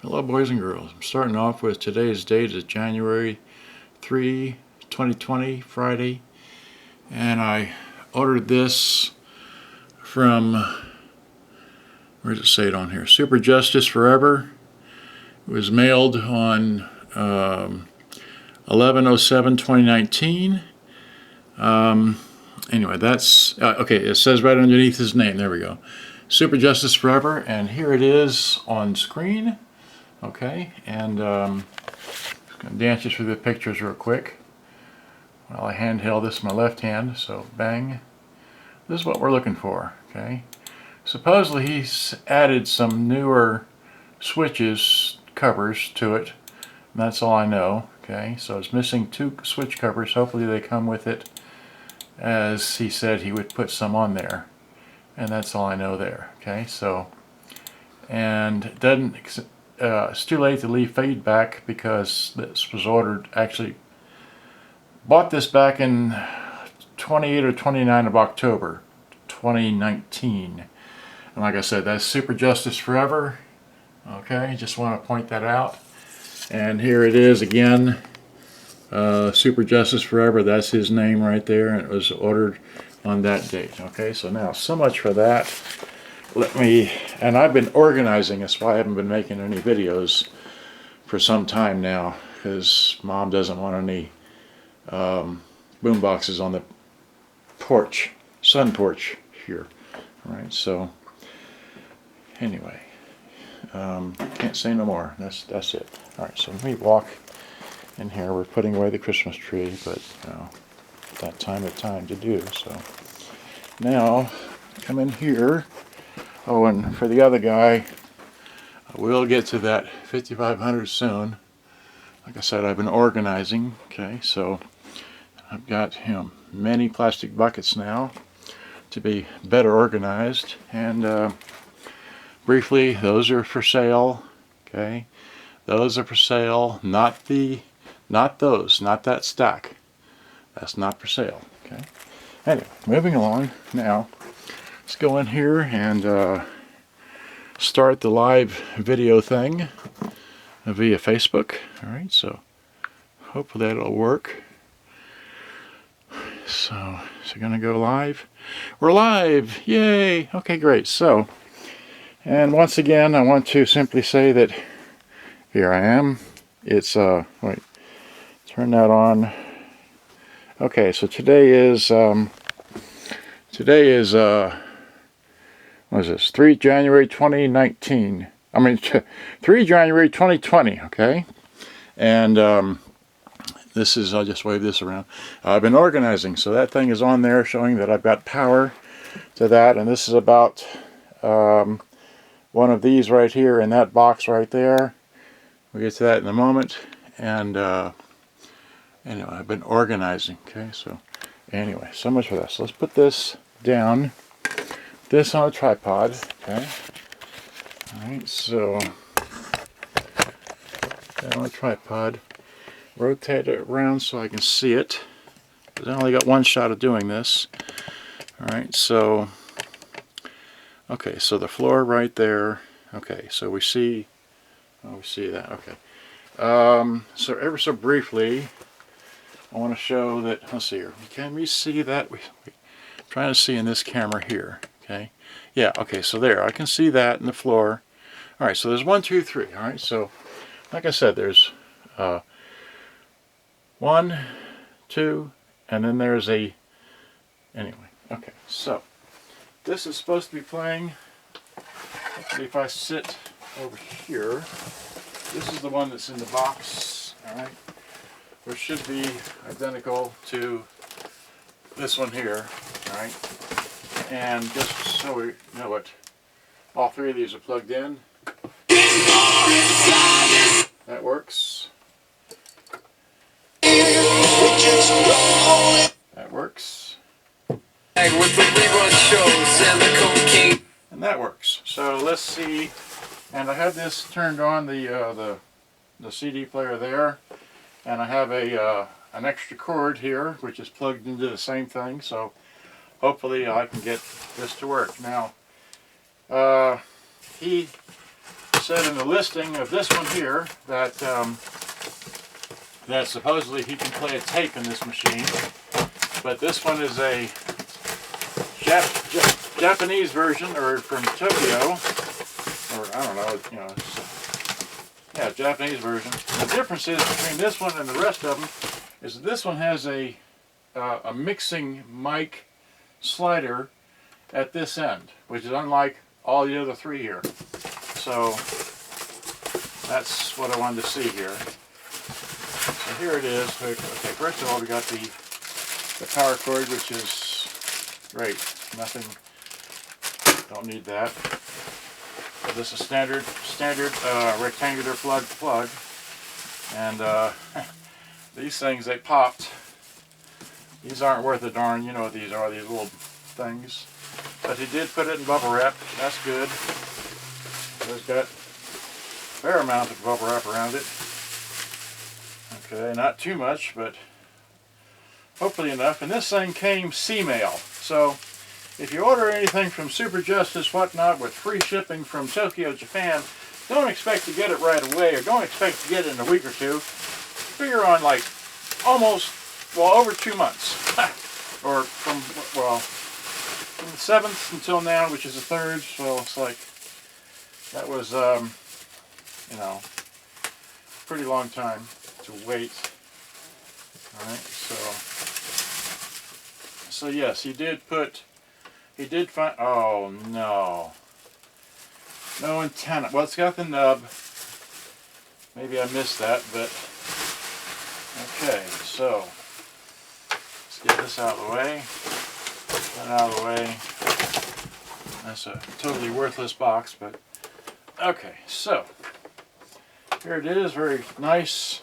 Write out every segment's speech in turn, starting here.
Hello boys and girls. I'm starting off with today's date is January 3, 2020, Friday, and I ordered this from, where does it say it on here? Super Justice Forever. It was mailed on 11/07/2019. Anyway, that's okay. It says right underneath his name. There we go. Super Justice Forever, and here it is on screen. Okay, and just going to dance you through the pictures real quick. Well, I handheld this in my left hand, so bang. This is what we're looking for. Okay, supposedly he's added some newer switches covers to it, and that's all I know. Okay, so it's missing 2 switch covers. Hopefully they come with it, as he said he would put some on there, and that's all I know there. Okay, so, and it doesn't. It's too late to leave feedback because this was ordered, actually bought this back in 28 or 29 of October 2019. And like I said, that's Super Justice Forever. Okay, just want to point that out. And here it is again, Super Justice Forever. That's his name right there, and it was ordered on that date. Okay, so now so much for that. And I've been organizing, that's why I haven't been making any videos for some time now, because Mom doesn't want any boom boxes on the porch, sun porch here. Alright, so anyway, can't say no more. That's it. Alright, so let me walk in here. We're putting away the Christmas tree, but you know, that time to do. So now come in here. Oh, and for the other guy, we'll get to that 5500 soon. Like I said, I've been organizing. Okay, so I've got many plastic buckets now to be better organized. And briefly, those are for sale. Okay, those are for sale. Not those, not that stack. That's not for sale. Okay. Anyway, moving along now. Let's go in here and start the live video thing via Facebook. Alright, so hopefully that'll work. So going to go live. We're live! Yay! Okay, great. So, and once again, I want to simply say that here I am. It's, wait, turn that on. Okay, so today is what is this? 3 January 2019. I mean, 3 January 2020, okay? And this is, I'll just wave this around. I've been organizing, so that thing is on there showing that I've got power to that. And this is about one of these right here in that box right there. We'll get to that in a moment. And anyway, I've been organizing, okay? So anyway, so much for that. So let's put this down. This on a tripod, okay? Alright, so put that on a tripod. Rotate it around so I can see it, because I only got one shot of doing this. Alright, so okay, so the floor right there. Okay, so we see that, okay. So ever so briefly, I want to show that, let's see here, can we see that? We're trying to see in this camera here. Okay, yeah, okay, so there, I can see that in the floor. Alright, so there's 1, 2, 3. Alright, so like I said, there's 1, 2, and then there's a, anyway, okay, so this is supposed to be playing. Actually, if I sit over here, this is the one that's in the box, alright, which should be identical to this one here, alright. And just so we know it, all 3 of these are plugged in. That works. That works. And that works. So let's see. And I have this turned on, the CD player there, and I have an extra cord here, which is plugged into the same thing. So hopefully I can get this to work. Now, he said in the listing of this one here that that supposedly he can play a tape in this machine, but this one is a Japanese version, or from Tokyo, or I don't know, you know, yeah, Japanese version. The difference is between this one and the rest of them is that this one has a mixing mic slider at this end, which is unlike all the other three here. So that's what I wanted to see here. So here it is. Okay, first of all, we got the power cord, which is great. Nothing, don't need that. So this is standard rectangular plug. And these things, they popped. These aren't worth a darn. You know what these are, these little things. But he did put it in bubble wrap. That's good. It's got a fair amount of bubble wrap around it. Okay, not too much, but hopefully enough. And this thing came C-mail. So if you order anything from Super Justice, whatnot, with free shipping from Tokyo, Japan, don't expect to get it right away, or don't expect to get it in a week or two. Figure on like almost, well, over 2 months. Or from, well, from the 7th until now, which is the 3rd, so it's like, that was, you know, pretty long time to wait. Alright, so yes, he did find, oh no. No antenna. Well, it's got the nub. Maybe I missed that, but, okay, so, let's get this out of the way. That out of the way. That's a totally worthless box, but okay, so here it is, very nice,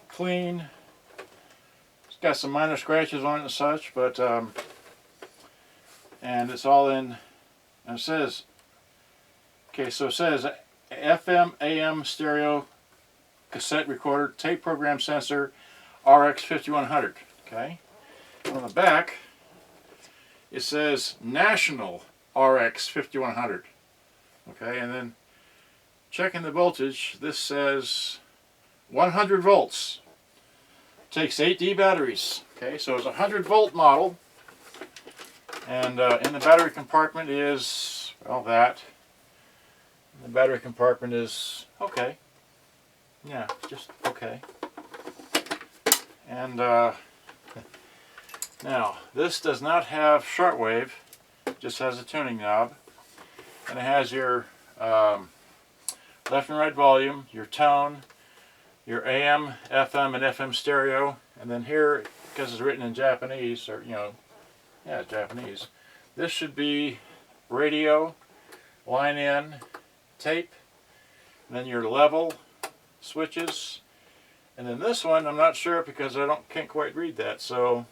clean. It's got some minor scratches on it and such, but and it's all in, and it says, okay, so it says FM, AM, stereo, cassette recorder, tape program sensor, RX-5100, okay? On the back, it says National RX-5100, okay? And then checking the voltage, this says 100 volts. Takes 8D batteries, okay? So it's a 100-volt model. And in the battery compartment is, well, that. The battery compartment is okay. Yeah, just okay. And now, this does not have shortwave, it just has a tuning knob. And it has your left and right volume, your tone, your AM, FM, and FM stereo. And then here, because it's written in Japanese, or, you know, yeah, Japanese, this should be radio, line in, tape, and then your level, switches. And then this one, I'm not sure because I can't quite read that, so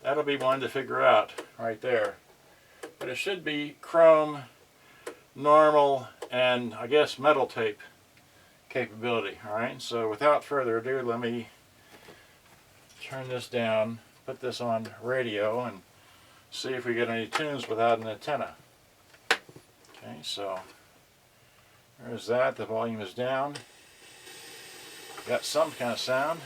that'll be one to figure out right there. But it should be chrome, normal, and I guess metal tape capability. Alright, so without further ado, let me turn this down, put this on radio, and see if we get any tunes without an antenna. Okay, so there's that. The volume is down. Got some kind of sound.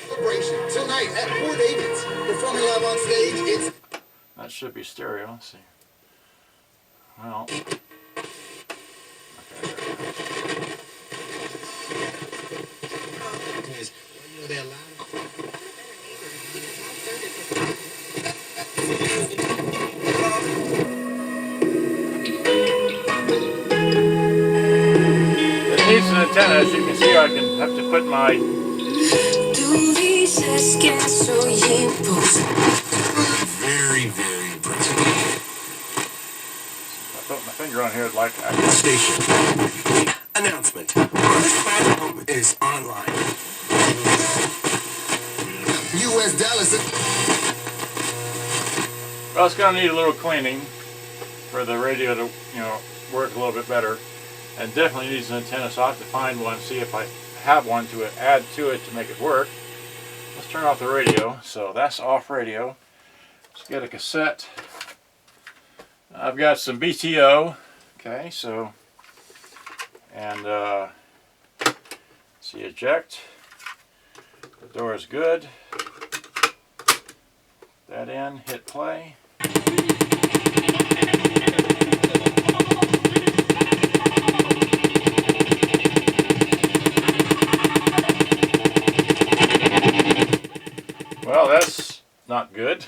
Celebration tonight at Port David's. Performing live on stage, it's... That should be stereo. Let's see. Well, okay. It needs an antenna, as you can see. I can have to put my very, very impressive. I put my finger on here like I Station. Announcement. This platform is online. U.S. Dallas. Well, it's going to need a little cleaning for the radio to, you know, work a little bit better, and definitely needs an antenna. So I have to find one, see if I have one to add to it to make it work. Let's turn off the radio. So that's off radio. Let's get a cassette I've got some BTO. Okay, so, and see, eject. The door is good. That in, hit play. Well, that's not good.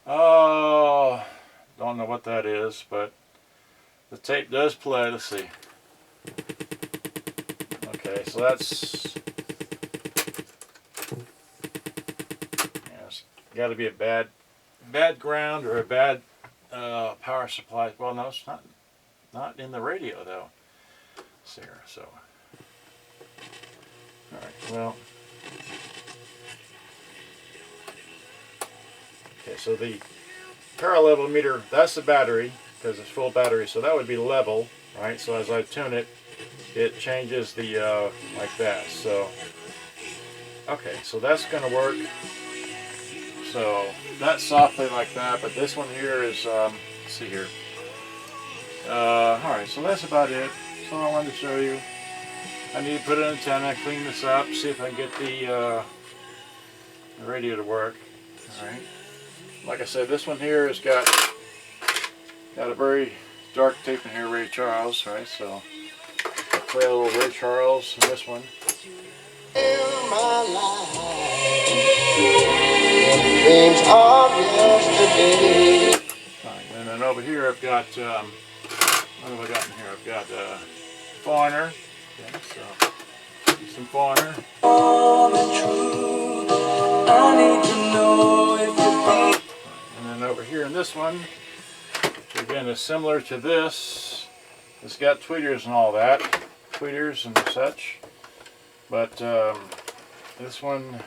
Oh, don't know what that is, but the tape does play. Let's see. Okay, so that's, yeah, it's got to be a bad ground or a bad power supply. Well, no, it's not in the radio though. Let's see here. So, all right. Well. Okay, so the power level meter, that's the battery, because it's full battery, so that would be level, right? So as I tune it, it changes the, like that. So, okay, so that's going to work. So, that's softly like that, but this one here is, let's see here. Alright, so that's about it. That's all I wanted to show you. I need to put an antenna, clean this up, see if I can get the radio to work. Alright. Like I said, this one here has got a very dark tape in here, Ray Charles, right? So I'll play a little Ray Charles in this one. Right, and then over here I've got, what have I got in here? I've got Foreigner. Okay, so some Foreigner. And then over here in this one, which again is similar to this, it's got tweeters and all that, tweeters and such, but this one,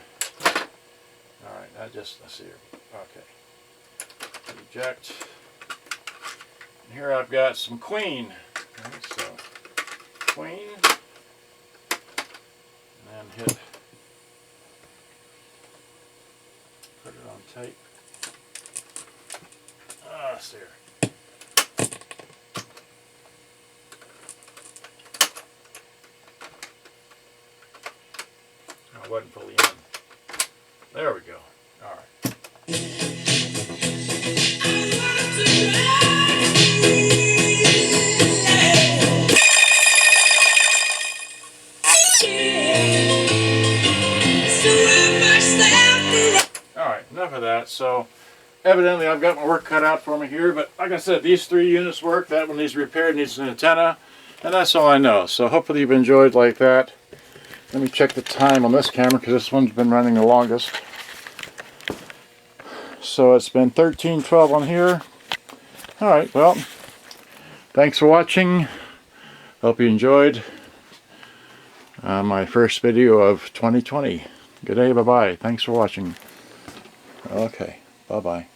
alright, let's see here, okay, eject, and here I've got some Queen, okay, so Queen, and then hit, put it on tape. There. I wasn't fully in. There we go. All right. All right, enough of that. So evidently I've got my work cut out for me here, but like I said, these 3 units work. That one needs repaired, needs an antenna, and that's all I know. So hopefully you've enjoyed like that. Let me check the time on this camera because this one's been running the longest. So it's been 13:12 on here. Alright, well, thanks for watching. Hope you enjoyed my first video of 2020. Good day, bye-bye. Thanks for watching. Okay, bye-bye.